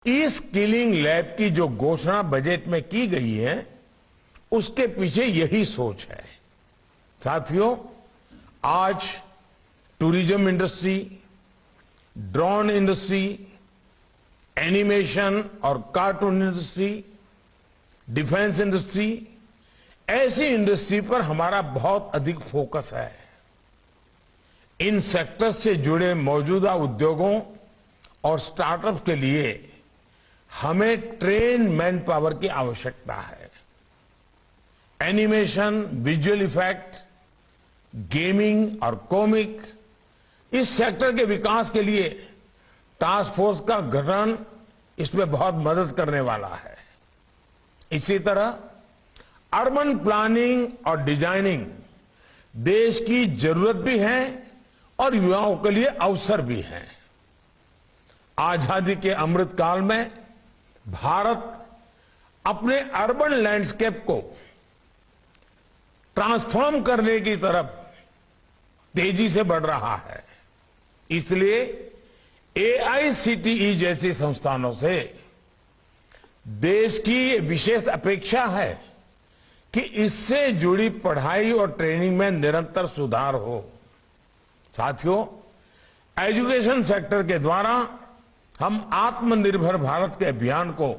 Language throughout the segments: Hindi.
इस स्किलिंग लैब की जो घोषणा बजट में की गई है, उसके पीछे यही सोच है। साथियों, आज tourism industry, drone industry, animation और कार्टून इंडस्ट्री, डिफेंस इंडस्ट्री, ऐसी इंडस्ट्री पर हमारा बहुत अधिक फोकस है। इन सेक्टर्स से जुड़े मौजूदा उद्योगों और स्टार्टअप के लिए हमें ट्रेन मैन पावर की आवश्यकता है। एनिमेशन, विजुअल इफेक्ट, गेमिंग और कॉमिक, इस सेक्टर के विकास के लिए टास्क फोर्स का गठन इसमें बहुत मदद करने वाला है। इसी तरह अर्बन प्लानिंग और डिजाइनिंग देश की जरूरत भी है और युवाओं के लिए अवसर भी है। आजादी के अमृत काल में भारत अपने अर्बन लैंडस्केप को ट्रांसफॉर्म करने की तरफ तेजी से बढ़ रहा है। इसलिए एआईसीटीई जैसी संस्थानों से देश की ये विशेष अपेक्षा है कि इससे जुड़ी पढ़ाई और ट्रेनिंग में निरंतर सुधार हो। साथियों, एजुकेशन सेक्टर के द्वारा हम आत्मनिर्भर भारत के अभियान को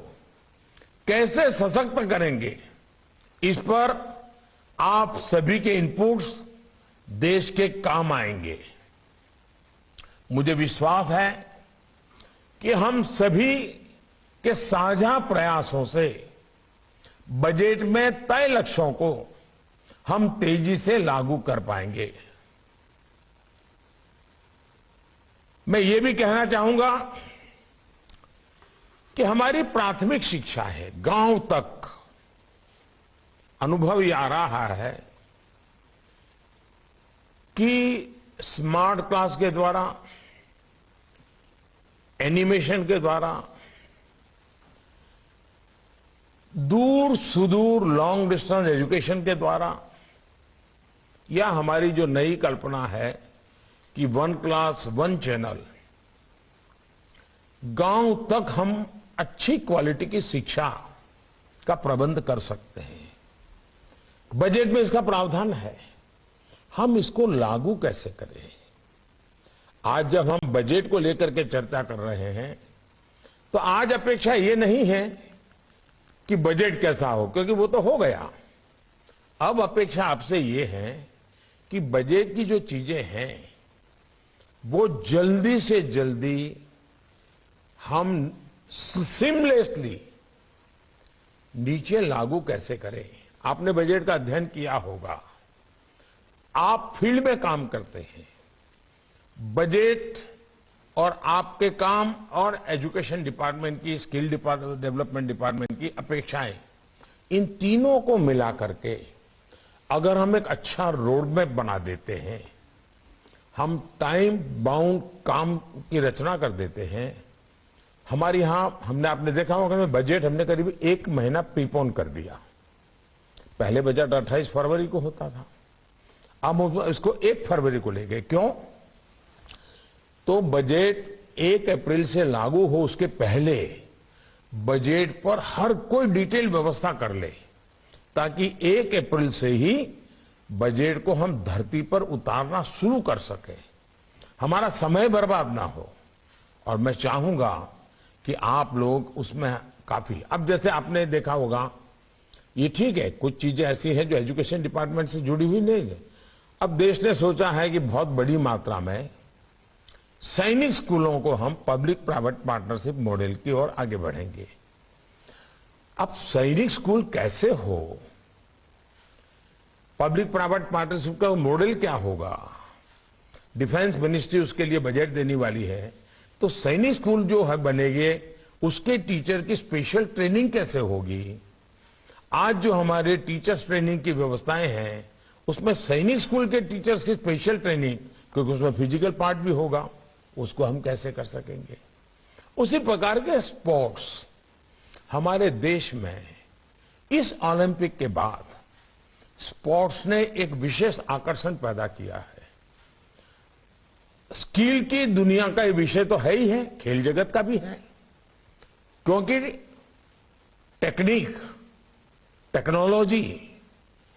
कैसे सशक्त करेंगे, इस पर आप सभी के इनपुट्स देश के काम आएंगे। मुझे विश्वास है कि हम सभी के साझा प्रयासों से बजट में तय लक्ष्यों को हम तेजी से लागू कर पाएंगे। मैं ये भी कहना चाहूंगा कि हमारी प्राथमिक शिक्षा है, गांव तक अनुभव ये आ रहा है कि स्मार्ट क्लास के द्वारा, एनिमेशन के द्वारा, दूर सुदूर लॉन्ग डिस्टेंस एजुकेशन के द्वारा, या हमारी जो नई कल्पना है कि वन क्लास वन चैनल, गांव तक हम अच्छी क्वालिटी की शिक्षा का प्रबंध कर सकते हैं। बजट में इसका प्रावधान है, हम इसको लागू कैसे करें। आज जब हम बजट को लेकर के चर्चा कर रहे हैं, तो आज अपेक्षा ये नहीं है कि बजट कैसा हो, क्योंकि वो तो हो गया। अब अपेक्षा आपसे ये है कि बजट की जो चीजें हैं वो जल्दी से जल्दी हम सीमलेसली नीचे लागू कैसे करें। आपने बजट का अध्ययन किया होगा, आप फील्ड में काम करते हैं। बजट और आपके काम और एजुकेशन डिपार्टमेंट की, स्किल डेवलपमेंट डिपार्टमेंट की अपेक्षाएं, इन तीनों को मिला करके अगर हम एक अच्छा रोड मैप बना देते हैं, हम टाइम बाउंड काम की रचना कर देते हैं। हमारे यहां आपने देखा होगा कि बजट हमने करीब 1 महीना प्रीपोन कर दिया। पहले बजट 28 फरवरी को होता था, अब हम इसको 1 फरवरी को ले गए। क्यों? तो बजट 1 अप्रैल से लागू हो उसके पहले बजट पर हर कोई डिटेल व्यवस्था कर ले, ताकि 1 अप्रैल से ही बजट को हम धरती पर उतारना शुरू कर सके, हमारा समय बर्बाद ना हो। और मैं चाहूंगा कि आप लोग उसमें काफी, अब जैसे आपने देखा होगा, ये ठीक है, कुछ चीजें ऐसी हैं जो एजुकेशन डिपार्टमेंट से जुड़ी हुई नहीं है। अब देश ने सोचा है कि बहुत बड़ी मात्रा में सैनिक स्कूलों को हम पब्लिक प्राइवेट पार्टनरशिप मॉडल की ओर आगे बढ़ेंगे। अब सैनिक स्कूल कैसे हो, पब्लिक प्राइवेट पार्टनरशिप का मॉडल क्या होगा, डिफेंस मिनिस्ट्री उसके लिए बजट देने वाली है। तो सैनिक स्कूल जो है बनेंगे, उसके टीचर की स्पेशल ट्रेनिंग कैसे होगी। आज जो हमारे टीचर्स ट्रेनिंग की व्यवस्थाएं हैं, उसमें सैनिक स्कूल के टीचर्स की स्पेशल ट्रेनिंग, क्योंकि उसमें फिजिकल पार्ट भी होगा, उसको हम कैसे कर सकेंगे। उसी प्रकार के स्पोर्ट्स हमारे देश में इस ओलंपिक के बाद स्पोर्ट्स ने एक विशेष आकर्षण पैदा किया है। स्किल की दुनिया का ये विषय तो है ही है, खेल जगत का भी है। क्योंकि टेक्निक, टेक्नोलॉजी,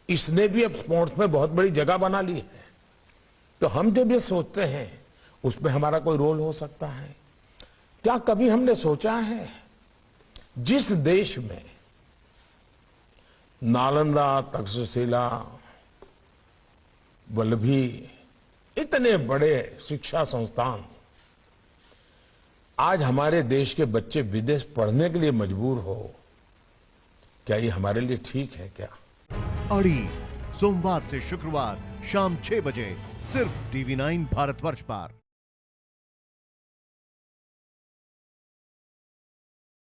इसने भी अब स्पोर्ट्स में बहुत बड़ी जगह बना ली है। तो हम जब ये सोचते हैं उसमें हमारा कोई रोल हो सकता है क्या? कभी हमने सोचा है जिस देश में नालंदा, तक्षशिला, वल्लभी, इतने बड़े शिक्षा संस्थान, आज हमारे देश के बच्चे विदेश पढ़ने के लिए मजबूर हो, क्या ये हमारे लिए ठीक है क्या? अड़ी सोमवार से शुक्रवार शाम 6 बजे सिर्फ TV9 भारतवर्ष पर।